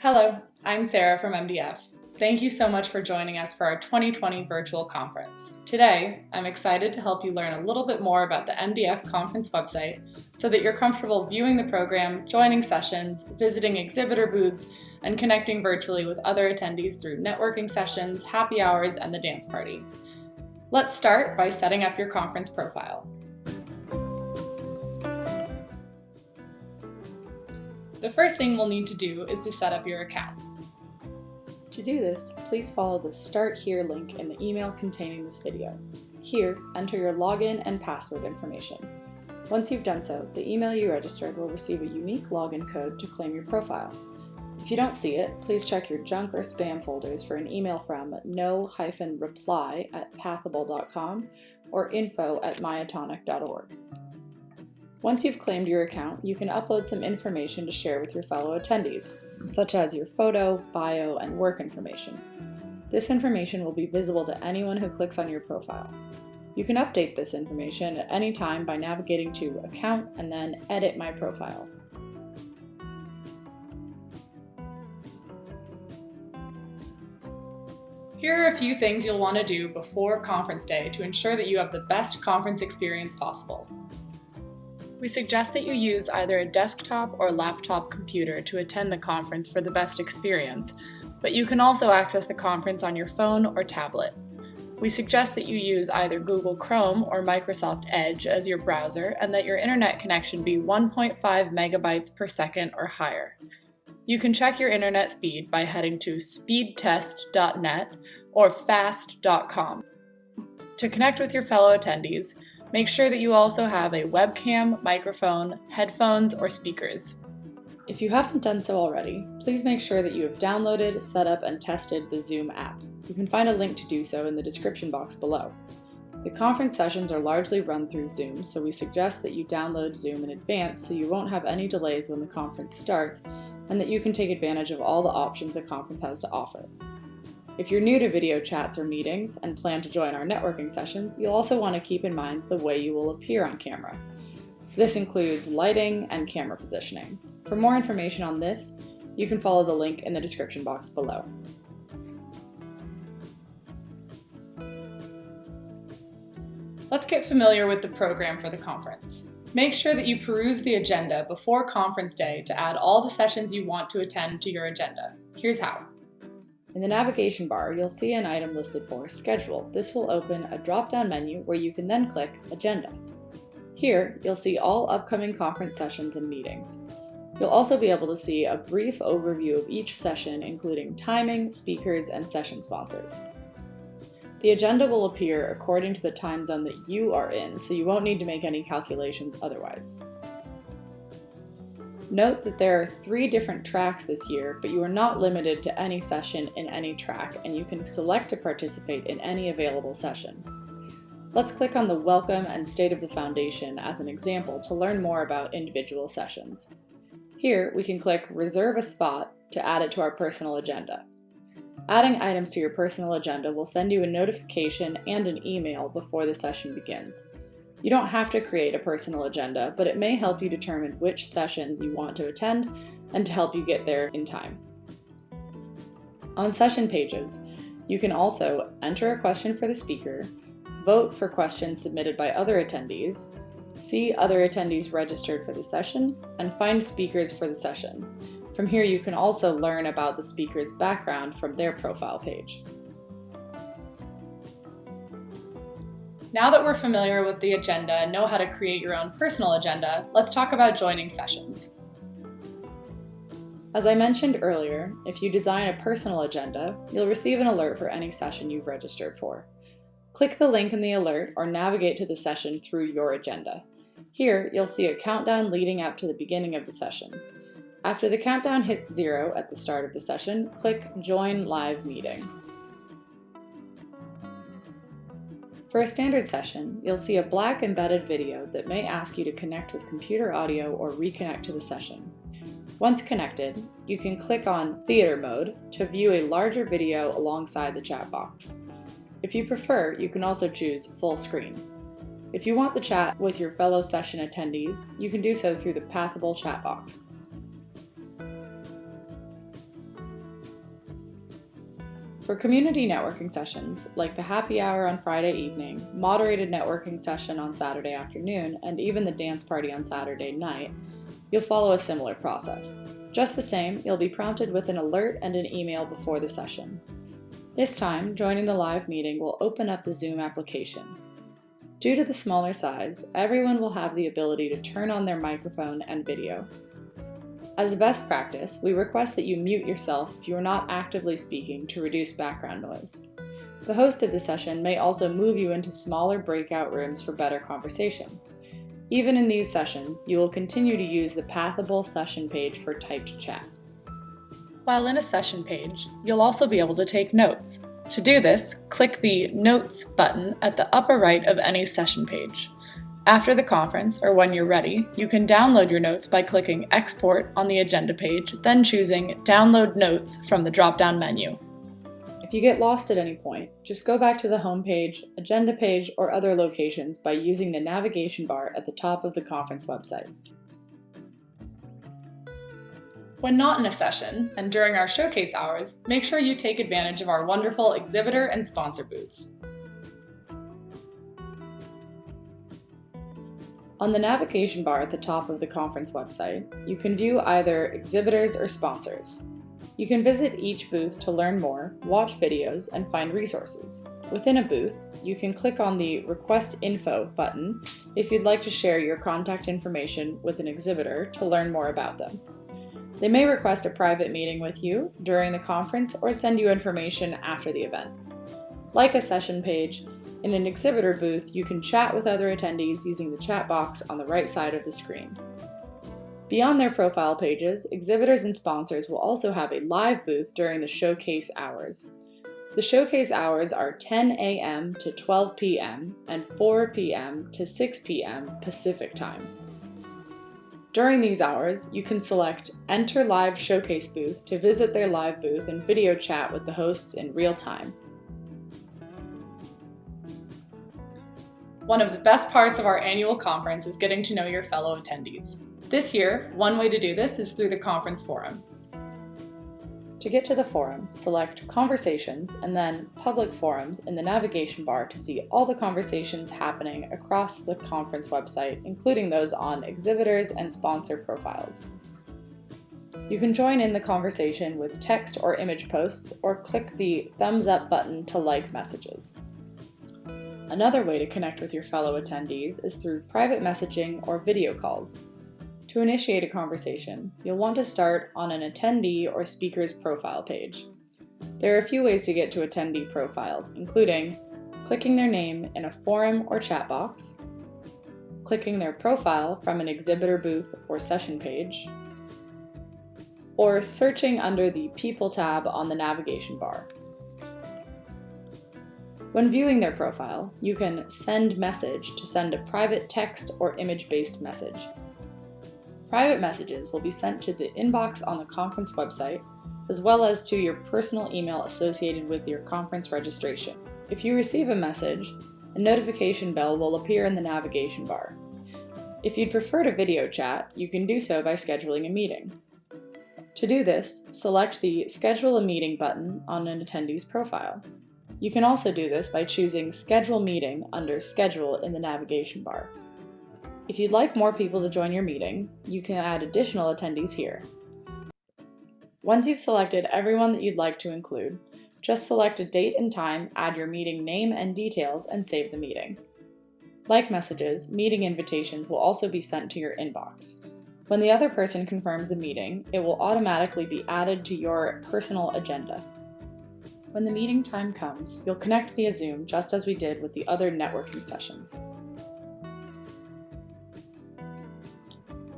Hello, I'm Sarah from MDF. Thank you so much for joining us for our 2020 virtual conference. Today, I'm excited to help you learn a little bit more about the MDF conference website so that you're comfortable viewing the program, joining sessions, visiting exhibitor booths, and connecting virtually with other attendees through networking sessions, happy hours, and the dance party. Let's start by setting up your conference profile. The first thing we'll need to do is to set up your account. To do this, please follow the Start Here link in the email containing this video. Here, enter your login and password information. Once you've done so, the email you registered will receive a unique login code to claim your profile. If you don't see it, please check your junk or spam folders for an email from no-reply@pathable.com or info@myatonic.org. Once you've claimed your account, you can upload some information to share with your fellow attendees, such as your photo, bio, and work information. This information will be visible to anyone who clicks on your profile. You can update this information at any time by navigating to Account and then Edit My Profile. Here are a few things you'll want to do before conference day to ensure that you have the best conference experience possible. We suggest that you use either a desktop or laptop computer to attend the conference for the best experience, but you can also access the conference on your phone or tablet. We suggest that you use either Google Chrome or Microsoft Edge as your browser and that your internet connection be 1.5 megabytes per second or higher. You can check your internet speed by heading to speedtest.net or fast.com. To connect with your fellow attendees, make sure that you also have a webcam, microphone, headphones, or speakers. If you haven't done so already, please make sure that you have downloaded, set up, and tested the Zoom app. You can find a link to do so in the description box below. The conference sessions are largely run through Zoom, so we suggest that you download Zoom in advance so you won't have any delays when the conference starts and that you can take advantage of all the options the conference has to offer. If you're new to video chats or meetings and plan to join our networking sessions, you'll also want to keep in mind the way you will appear on camera. This includes lighting and camera positioning. For more information on this, you can follow the link in the description box below. Let's get familiar with the program for the conference. Make sure that you peruse the agenda before conference day to add all the sessions you want to attend to your agenda. Here's how. In the navigation bar, you'll see an item listed for Schedule. This will open a drop-down menu where you can then click Agenda. Here, you'll see all upcoming conference sessions and meetings. You'll also be able to see a brief overview of each session, including timing, speakers, and session sponsors. The agenda will appear according to the time zone that you are in, so you won't need to make any calculations otherwise. Note that there are 3 different tracks this year, but you are not limited to any session in any track, and you can select to participate in any available session. Let's click on the Welcome and State of the Foundation as an example to learn more about individual sessions. Here, we can click Reserve a Spot to add it to our personal agenda. Adding items to your personal agenda will send you a notification and an email before the session begins. You don't have to create a personal agenda, but it may help you determine which sessions you want to attend and to help you get there in time. On session pages, you can also enter a question for the speaker, vote for questions submitted by other attendees, see other attendees registered for the session, and find speakers for the session. From here, you can also learn about the speaker's background from their profile page. Now that we're familiar with the agenda and know how to create your own personal agenda, let's talk about joining sessions. As I mentioned earlier, if you design a personal agenda, you'll receive an alert for any session you've registered for. Click the link in the alert or navigate to the session through your agenda. Here, you'll see a countdown leading up to the beginning of the session. After the countdown hits 0 at the start of the session, click Join Live Meeting. For a standard session, you'll see a black embedded video that may ask you to connect with computer audio or reconnect to the session. Once connected, you can click on Theater Mode to view a larger video alongside the chat box. If you prefer, you can also choose Full Screen. If you want the chat with your fellow session attendees, you can do so through the Pathable chat box. For community networking sessions, like the happy hour on Friday evening, moderated networking session on Saturday afternoon, and even the dance party on Saturday night, you'll follow a similar process. Just the same, you'll be prompted with an alert and an email before the session. This time, joining the live meeting will open up the Zoom application. Due to the smaller size, everyone will have the ability to turn on their microphone and video. As a best practice, we request that you mute yourself if you are not actively speaking to reduce background noise. The host of the session may also move you into smaller breakout rooms for better conversation. Even in these sessions, you will continue to use the Pathable session page for typed chat. While in a session page, you'll also be able to take notes. To do this, click the Notes button at the upper right of any session page. After the conference, or when you're ready, you can download your notes by clicking Export on the agenda page, then choosing Download Notes from the drop-down menu. If you get lost at any point, just go back to the home page, agenda page, or other locations by using the navigation bar at the top of the conference website. When not in a session, and during our showcase hours, make sure you take advantage of our wonderful exhibitor and sponsor booths. On the navigation bar at the top of the conference website, you can view either exhibitors or sponsors. You can visit each booth to learn more, watch videos, and find resources. Within a booth, you can click on the Request Info button if you'd like to share your contact information with an exhibitor to learn more about them. They may request a private meeting with you during the conference or send you information after the event. Like a session page, in an exhibitor booth, you can chat with other attendees using the chat box on the right side of the screen. Beyond their profile pages, exhibitors and sponsors will also have a live booth during the showcase hours. The showcase hours are 10 a.m. to 12 p.m. and 4 p.m. to 6 p.m. Pacific Time. During these hours, you can select Enter Live Showcase Booth to visit their live booth and video chat with the hosts in real time. One of the best parts of our annual conference is getting to know your fellow attendees. This year, one way to do this is through the conference forum. To get to the forum, select Conversations and then Public Forums in the navigation bar to see all the conversations happening across the conference website, including those on exhibitors and sponsor profiles. You can join in the conversation with text or image posts, or click the thumbs up button to like messages. Another way to connect with your fellow attendees is through private messaging or video calls. To initiate a conversation, you'll want to start on an attendee or speaker's profile page. There are a few ways to get to attendee profiles, including clicking their name in a forum or chat box, clicking their profile from an exhibitor booth or session page, or searching under the People tab on the navigation bar. When viewing their profile, you can send message to send a private text or image-based message. Private messages will be sent to the inbox on the conference website, as well as to your personal email associated with your conference registration. If you receive a message, a notification bell will appear in the navigation bar. If you'd prefer to video chat, you can do so by scheduling a meeting. To do this, select the Schedule a Meeting button on an attendee's profile. You can also do this by choosing Schedule Meeting under Schedule in the navigation bar. If you'd like more people to join your meeting, you can add additional attendees here. Once you've selected everyone that you'd like to include, just select a date and time, add your meeting name and details, and save the meeting. Like messages, meeting invitations will also be sent to your inbox. When the other person confirms the meeting, it will automatically be added to your personal agenda. When the meeting time comes, you'll connect via Zoom just as we did with the other networking sessions.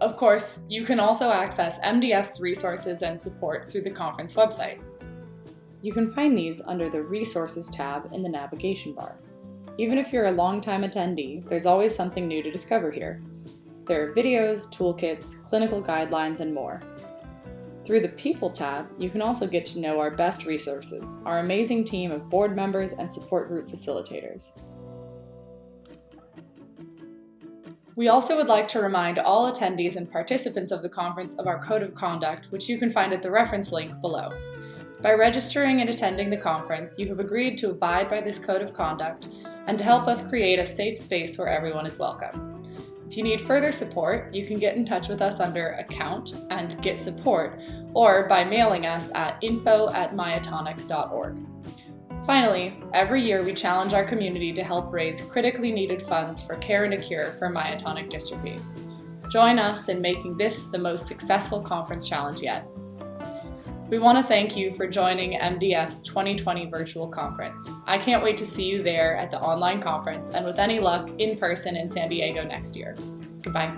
Of course, you can also access MDF's resources and support through the conference website. You can find these under the Resources tab in the navigation bar. Even if you're a longtime attendee, there's always something new to discover here. There are videos, toolkits, clinical guidelines, and more. Through the People tab, you can also get to know our best resources, our amazing team of board members and support group facilitators. We also would like to remind all attendees and participants of the conference of our Code of Conduct, which you can find at the reference link below. By registering and attending the conference, you have agreed to abide by this code of conduct and to help us create a safe space where everyone is welcome. If you need further support, you can get in touch with us under Account and Get Support, or by mailing us at info@myatonic.org. Finally, every year we challenge our community to help raise critically needed funds for Care and a Cure for myotonic dystrophy. Join us in making this the most successful conference challenge yet. We want to thank you for joining MDF's 2020 virtual conference. I can't wait to see you there at the online conference and with any luck in person in San Diego next year. Goodbye.